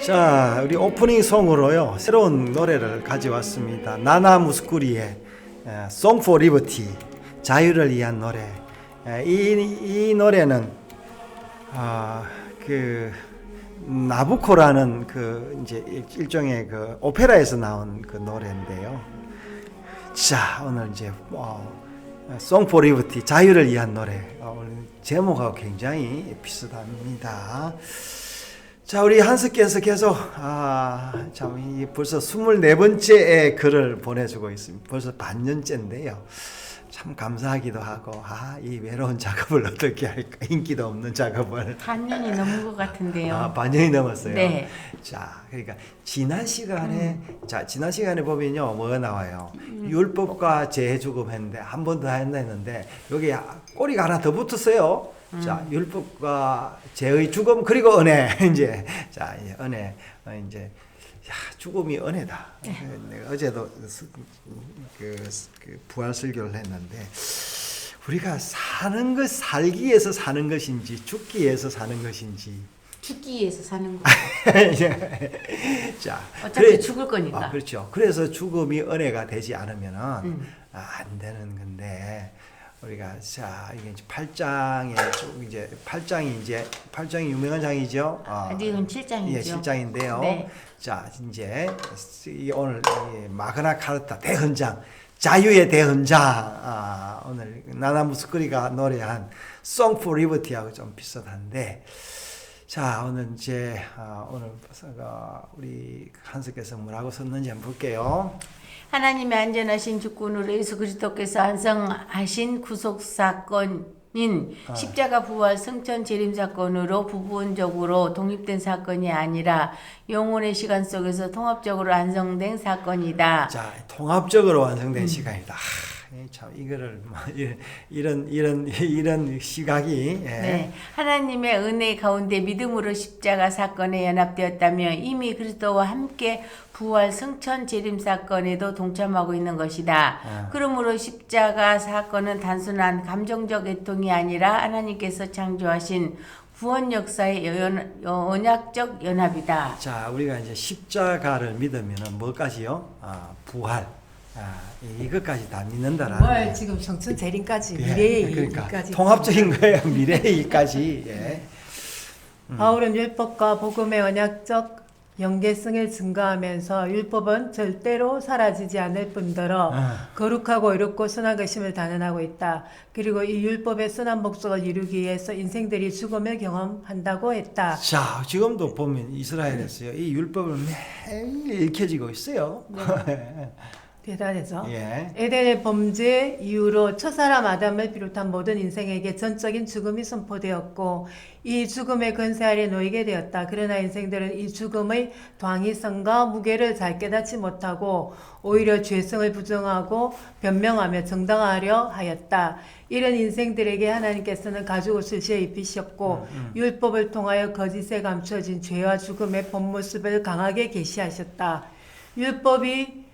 자, 우리 오프닝 송으로요 새로운 노래를 가져왔습니다. 나나 무스쿠리의 Song for Liberty, 자유를 위한 노래. 이 노래는 그 나부코라는 그 이제 일종의 그 오페라에서 나온 그 노래인데요. 자, 오늘 이제 Song for Liberty, 자유를 위한 노래. 오늘 제목하고 굉장히 비슷합니다. 자, 우리 한스께서 계속 참 벌써 24번째 글을 보내주고 있습니다. 벌써 반년째인데요. 참 감사하기도 하고 이 외로운 작업을 어떻게 할까, 인기도 없는 작업을. 반년이 넘은 것 같은데요. 반년이 넘었어요. 네. 자, 그러니까 지난 시간에 보면요 뭐가 나와요? 율법과 재해 죽음 했는데 한 번 더 한다 했는데 여기 꼬리가 하나 더 붙었어요. 자, 율법과 죄의 죽음 그리고 은혜. 이제 은혜 이제 죽음이 은혜다. 내가 어제도 그 부활 설교를 했는데 우리가 사는 것, 살기 위해서 사는 것인지 죽기 위해서 사는 것인지. 죽기 위해서 사는 거. 자, 어차피 죽을 거니까. 그렇죠. 그래서 죽음이 은혜가 되지 않으면은 안 되는 건데. 우리가 이게 이제 8장에 이제 8장이 유명한 장이죠. 아직은 7장이죠. 예, 7장인데요. 네. 자, 이제 오늘 마그나 카르타 대헌장, 자유의 대헌장. 오늘 나나 무스쿠리가 노래한 Song for Liberty하고 좀 비슷한데. 자, 오늘 이제 오늘 우리 한석께서 뭐라고 썼는지 한번 볼게요. 하나님의 안전하신 주권으로 예수 그리스도께서 완성하신 구속 사건인 십자가 부활 승천 재림 사건으로 부분적으로 독립된 사건이 아니라 영혼의 시간 속에서 통합적으로 완성된 사건이다. 자, 통합적으로 완성된 시간이다. 참 이거를 이런 시각이. 네, 하나님의 은혜 가운데 믿음으로 십자가 사건에 연합되었다며 이미 그리스도와 함께 부활 승천 재림 사건에도 동참하고 있는 것이다. 그러므로 십자가 사건은 단순한 감정적 애통이 아니라 하나님께서 창조하신 구원 역사의 언약적 연합이다. 자, 우리가 이제 십자가를 믿으면은 뭐까지요? 부활. 이것까지 다 믿는다라는. 지금 성천 재림까지 예, 미래의 그러니까 일까지 통합적인 거예요. 미래의 일까지. 예. 바울은 율법과 복음의 언약적 연계성을 증가하면서 율법은 절대로 사라지지 않을 뿐더러 거룩하고 의롭고 선한 것임을 단언하고 있다. 그리고 이 율법의 선한 목적을 이루기 위해서 인생들이 죽음을 경험한다고 했다. 자, 지금도 보면 이스라엘에서요, 이 율법을 매일 읽혀지고 있어요. 네. 대단하죠. 예. 에덴의 범죄 이후로 첫사람 아담을 비롯한 모든 인생에게 전적인 죽음이 선포되었고 이 죽음의 권세 아래 놓이게 되었다. 그러나 인생들은 이 죽음의 당위성과 무게를 잘 깨닫지 못하고 오히려 죄성을 부정하고 변명하며 정당화하려 하였다. 이런 인생들에게 하나님께서는 가죽옷을 지어 입히셨고 율법을 통하여 거짓에 감춰진 죄와 죽음의 본 모습을 강하게 계시하셨다. 율법이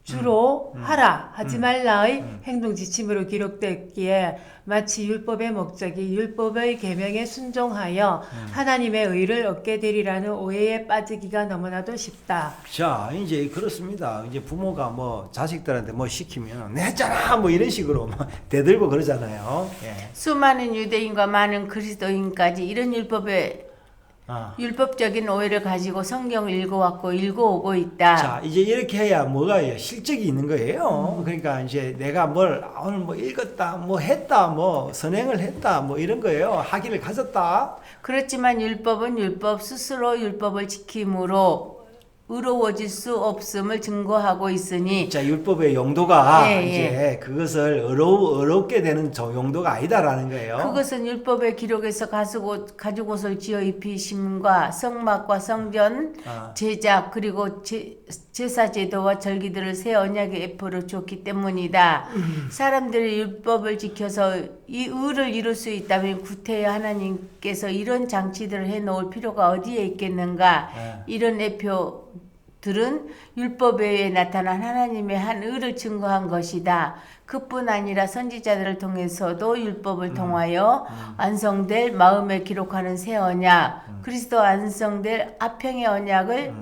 주로 하라 하지 말라의 행동 지침으로 기록됐기에 마치 율법의 목적이 율법의 계명에 순종하여 하나님의 의를 얻게 되리라는 오해에 빠지기가 너무나도 쉽다. 자, 이제 그렇습니다. 이제 부모가 뭐 자식들한테 뭐 시키면 내 했잖아 뭐 이런 식으로 막 대들고 그러잖아요. 예. 수많은 유대인과 많은 그리스도인까지 이런 율법적인 오해를 가지고 성경을 읽어왔고 읽어오고 있다. 자, 이제 이렇게 해야 뭐가 실적이 있는 거예요. 그러니까 이제 내가 오늘 뭐 읽었다, 뭐 했다, 뭐 선행을 했다, 뭐 이런 거예요. 학위를 가졌다. 그렇지만 율법은 율법 스스로 율법을 지킴으로 의로워질 수 없음을 증거하고 있으니. 자, 율법의 용도가 예, 이제 그것을 어렵게 되는 용도가 아니다라는 거예요. 그것은 율법의 기록에서 가죽옷을 지어 입히심과 성막과 성전 제작 그리고 제사 제도와 절기들을 새 언약의 에포로 줬기 때문이다. 사람들이 율법을 지켜서 이 의를 이룰 수 있다면 구태여 하나님께서 이런 장치들을 해놓을 필요가 어디에 있겠는가. 이런 들은 율법 외에 나타난 하나님의 한 의를 증거한 것이다. 그뿐 아니라 선지자들을 통해서도 율법을 통하여 완성될 마음에 기록하는 새 언약, 그리스도 완성될 화평의 언약을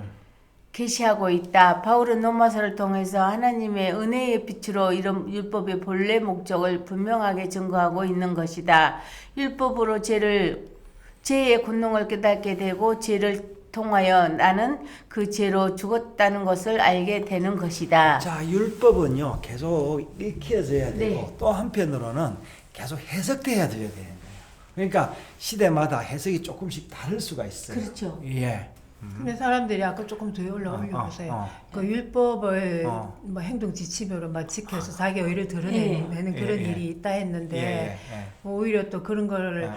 계시하고 있다. 바울은 로마서를 통해서 하나님의 은혜의 빛으로 이런 율법의 본래 목적을 분명하게 증거하고 있는 것이다. 율법으로 죄의 권능을 깨닫게 되고 죄를 통하여 나는 그 죄로 죽었다는 것을 알게 되는 것이다. 자, 율법은요 계속 읽혀져야 되고 네. 또 한편으로는 계속 해석돼야 되는 거예요. 그러니까 시대마다 해석이 조금씩 다를 수가 있어요. 그렇죠. 예. 근데 사람들이 아까 조금 더 올려보세요. 그 율법을 뭐 행동 지침으로 막 지켜서 자기 의를 드러내는 그런 일이 있다 했는데 오히려 또 그런 거를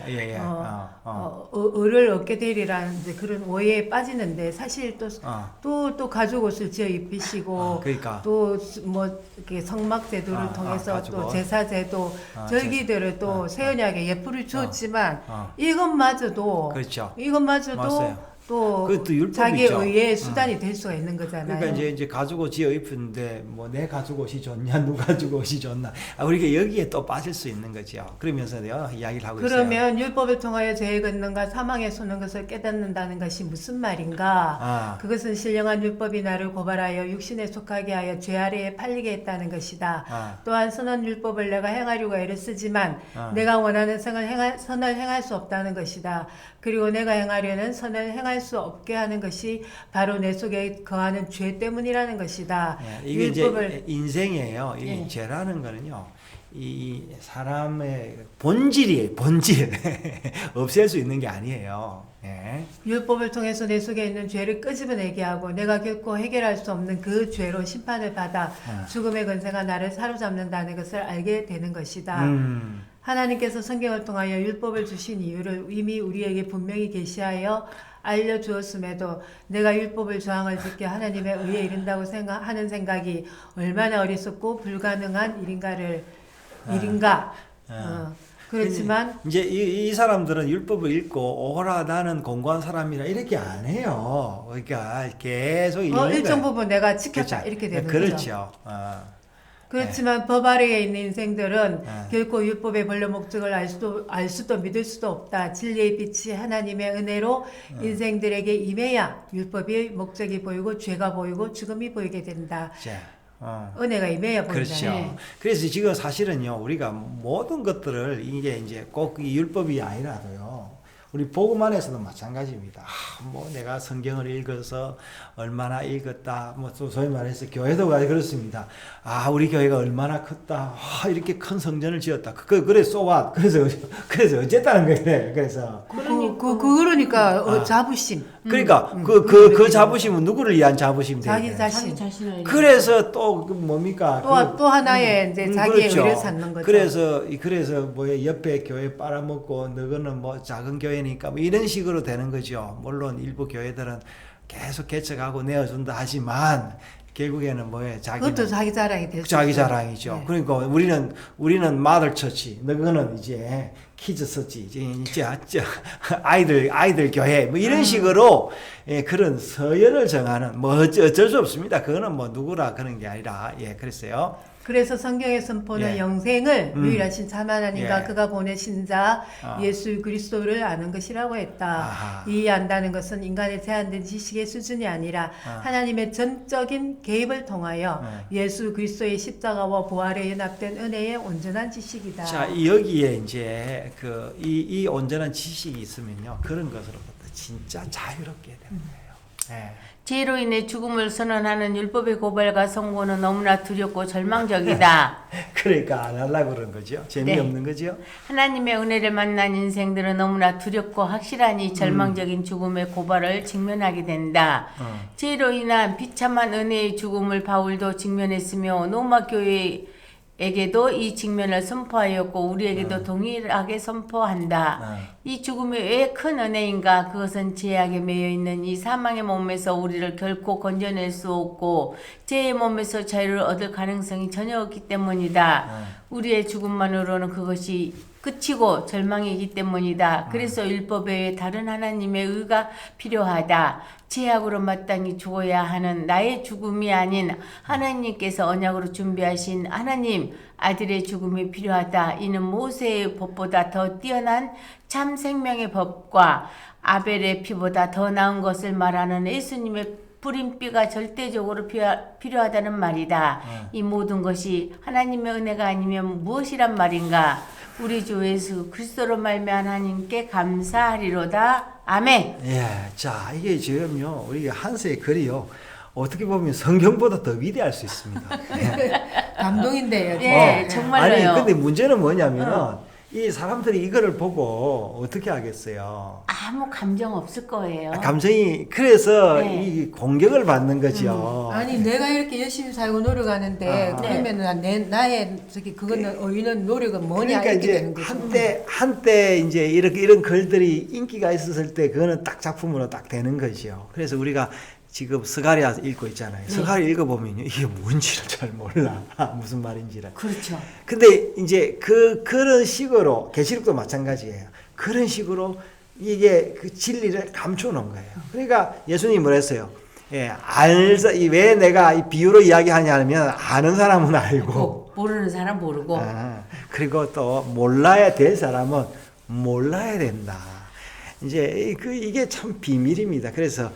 의를 얻게 되리라는 이제 그런 오해에 빠지는데 사실 또 가죽 옷을 지어 입히시고 그러니까. 또 뭐 이렇게 성막 제도를 통해서 또 제사 제도 절기들을 또 새 언약에 예풀을 주었지만 이것마저도 그렇죠. 이것마저도 맞아요. 또 그것도 율법이죠. 자기 의의 수단이 될 수가 있는 거잖아요. 그러니까 이제 가죽옷 지어 입는데 뭐 내 가죽옷이 좋냐 누가 가죽옷이 좋나 우리가 여기에 또 빠질 수 있는 거죠. 그러면서요 이야기를 하고 있어요. 그러면 율법을 통하여 죄의 권능과 사망에 쏘는 것을 깨닫는다는 것이 무슨 말인가? 그것은 신령한 율법이 나를 고발하여 육신에 속하게 하여 죄 아래에 팔리게 했다는 것이다. 또한 선한 율법을 내가 행하려고 애를 쓰지만 내가 원하는 선을 행할 수 없다는 것이다. 그리고 내가 행하려는 선을 행할 수 없게 하는 것이 바로 내 속에 거하는 죄 때문이라는 것이다. 이게 율법을 이제 인생이에요. 이 죄라는 거는요. 이 사람의 본질이에요. 본질. 없앨 수 있는 게 아니에요. 예. 율법을 통해서 내 속에 있는 죄를 끄집어내게 하고 내가 결코 해결할 수 없는 그 죄로 심판을 받아 죽음의 권세가 나를 사로잡는다는 것을 알게 되는 것이다. 하나님께서 성경을 통하여 율법을 주신 이유를 이미 우리에게 분명히 계시하여 알려주었음에도 내가 율법을 저항을 지켜 하나님의 의에 이른다고 하는 생각이 얼마나 어리석고 불가능한 일인가. 그렇지만 이제 이 사람들은 율법을 읽고 오라 나는 공고한 사람이라 이렇게 안 해요. 그러니까 계속 읽는 일정 거예요. 부분 내가 지켰다 그렇죠. 이렇게 되는 그렇죠. 거죠. 그렇지만 네. 법 아래에 있는 인생들은 결코 율법의 본래 목적을 알 수도 믿을 수도 없다. 진리의 빛이 하나님의 은혜로 인생들에게 임해야 율법의 목적이 보이고 죄가 보이고 죽음이 보이게 된다. 은혜가 임해야 보인다. 그렇죠. 그래서 지금 사실은요, 우리가 모든 것들을 이게 이제 꼭 이 율법이 아니라도요, 우리 복음 안에서도 마찬가지입니다. 뭐 내가 성경을 읽어서 얼마나 읽었다, 뭐 소위 말해서 교회도 그렇습니다. 우리 교회가 얼마나 컸다, 이렇게 큰 성전을 지었다. 그래서 so what? 그래서 어쨌다는 거예요. 그래서 그러니까 자부심. 그러니까 그 자부심은 누구를 위한 자부심이 자기 되는 자신. 자신을 그래서 또 뭡니까? 또 하나의 이제 자기의 그렇죠. 의를 찾는 거죠. 그래서 뭐 옆에 교회 빨아먹고 너거는 뭐 작은 교회니까 뭐 이런 식으로 되는 거죠. 물론 일부 교회들은 계속 개척하고 내어준다 하지만 결국에는 뭐예요? 그것도 자기 자랑이 될 수 자기 있어요. 자랑이죠. 네. 그러니까 우리는 마들 처치, 너거는 이제 키즈 서치, 이제 아이들 교회 뭐 이런 식으로 그런 서열을 정하는 뭐 어쩔 수 없습니다. 그거는 뭐 누구라 그런 게 아니라 그랬어요. 그래서 성경의 선포는 영생을 유일하신 참 하나님과 그가 보내신 자 예수 그리스도를 아는 것이라고 했다. 이 안다는 것은 인간의 제한된 지식의 수준이 아니라 하나님의 전적인 개입을 통하여 예수 그리스도의 십자가와 부활에 연합된 은혜의 온전한 지식이다. 자, 여기에 이제 이 온전한 지식이 있으면요, 그런 것으로부터 진짜 자유롭게 되는 거예요. 죄로 인해 죽음을 선언하는 율법의 고발과 선고는 너무나 두렵고 절망적이다. 그러니까 안 하려고 그런 거죠. 재미없는 거죠. 하나님의 은혜를 만난 인생들은 너무나 두렵고 확실하니 절망적인 죽음의 고발을 직면하게 된다. 죄로 인한 비참한 은혜의 죽음을 바울도 직면했으며 로마 교회에게도 이 직면을 선포하였고 우리에게도 동일하게 선포한다. 이 죽음이 왜 큰 은혜인가? 그것은 죄악에 매여 있는 이 사망의 몸에서 우리를 결코 건져낼 수 없고 죄의 몸에서 자유를 얻을 가능성이 전혀 없기 때문이다. 우리의 죽음만으로는 그것이 끝이고 절망이기 때문이다. 그래서 율법 외에 다른 하나님의 의가 필요하다. 죄악으로 마땅히 죽어야 하는 나의 죽음이 아닌 하나님께서 언약으로 준비하신 하나님 아들의 죽음이 필요하다. 이는 모세의 법보다 더 뛰어난 참 생명의 법과 아벨의 피보다 더 나은 것을 말하는 예수님의 뿌린피가 절대적으로 필요하다는 말이다. 이 모든 것이 하나님의 은혜가 아니면 무엇이란 말인가? 우리 주 예수 그리스도로 말미암아 하나님께 감사하리로다. 아멘. 예, 자 이게 지금요 우리 한서의 글이요 어떻게 보면 성경보다 더 위대할 수 있습니다. 감동인데요. 예, 정말로요. 아니 근데 문제는 뭐냐면은 이 사람들이 이거를 보고 어떻게 하겠어요? 아무 감정 없을 거예요. 감정이 그래서 네. 이 공격을 받는 거죠. 아니 내가 이렇게 열심히 살고 노력하는데 아. 그러면은 나의 저기 그거는 의는 노력은 뭐냐 그러니까 이렇게 이제 되는 거죠. 한때 이제 이렇게 이런 글들이 인기가 있었을 때 그거는 딱 작품으로 딱 되는 거죠. 그래서 우리가 지금 스가랴 읽고 있잖아요. 스가랴 읽어보면요 이게 뭔지를 잘 몰라. 무슨 말인지를. 그렇죠. 근데 이제 그런 식으로 계시록도 마찬가지예요. 그런 식으로 이게 그 진리를 감춰 놓은 거예요. 그러니까 예수님이 뭐랬어요? 예, 왜 내가 이 비유로 이야기하냐 하면 아는 사람은 알고 모르는 사람 모르고. 그리고 또 몰라야 될 사람은 몰라야 된다. 이제 이게 참 비밀입니다. 그래서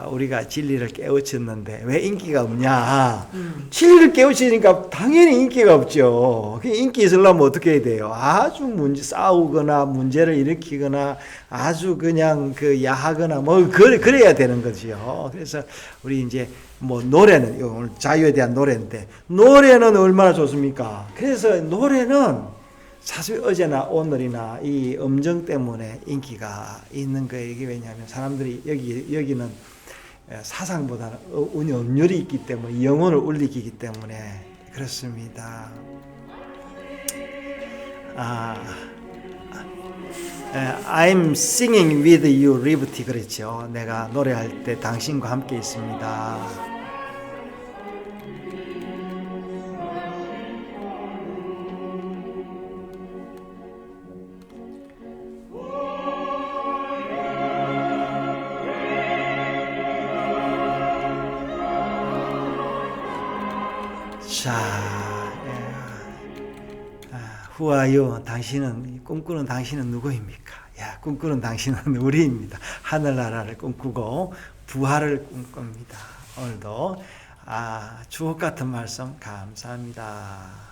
우리가 진리를 깨우쳤는데 왜 인기가 없냐? 진리를 깨우치니까 당연히 인기가 없죠. 그 인기 있으려면 어떻게 해야 돼요? 아주 싸우거나 문제를 일으키거나 아주 그냥 그 야하거나 뭐 그래야 되는 거죠. 그래서 우리 이제 뭐 노래는 오늘 자유에 대한 노래인데 노래는 얼마나 좋습니까? 그래서 노래는 사실 어제나 오늘이나 이 음정 때문에 인기가 있는 거예요. 이게 왜냐하면 사람들이 여기는 사상보다는 음률이 있기 때문에 영혼을 울리기 때문에 그렇습니다. I'm singing with you, liberty 그랬죠. 내가 노래할 때 당신과 함께 있습니다. 자, 후아요. 당신은 꿈꾸는 당신은 누구입니까? 야, 꿈꾸는 당신은 우리입니다. 하늘나라를 꿈꾸고 부활을 꿈꿉니다. 오늘도 주옥 같은 말씀 감사합니다.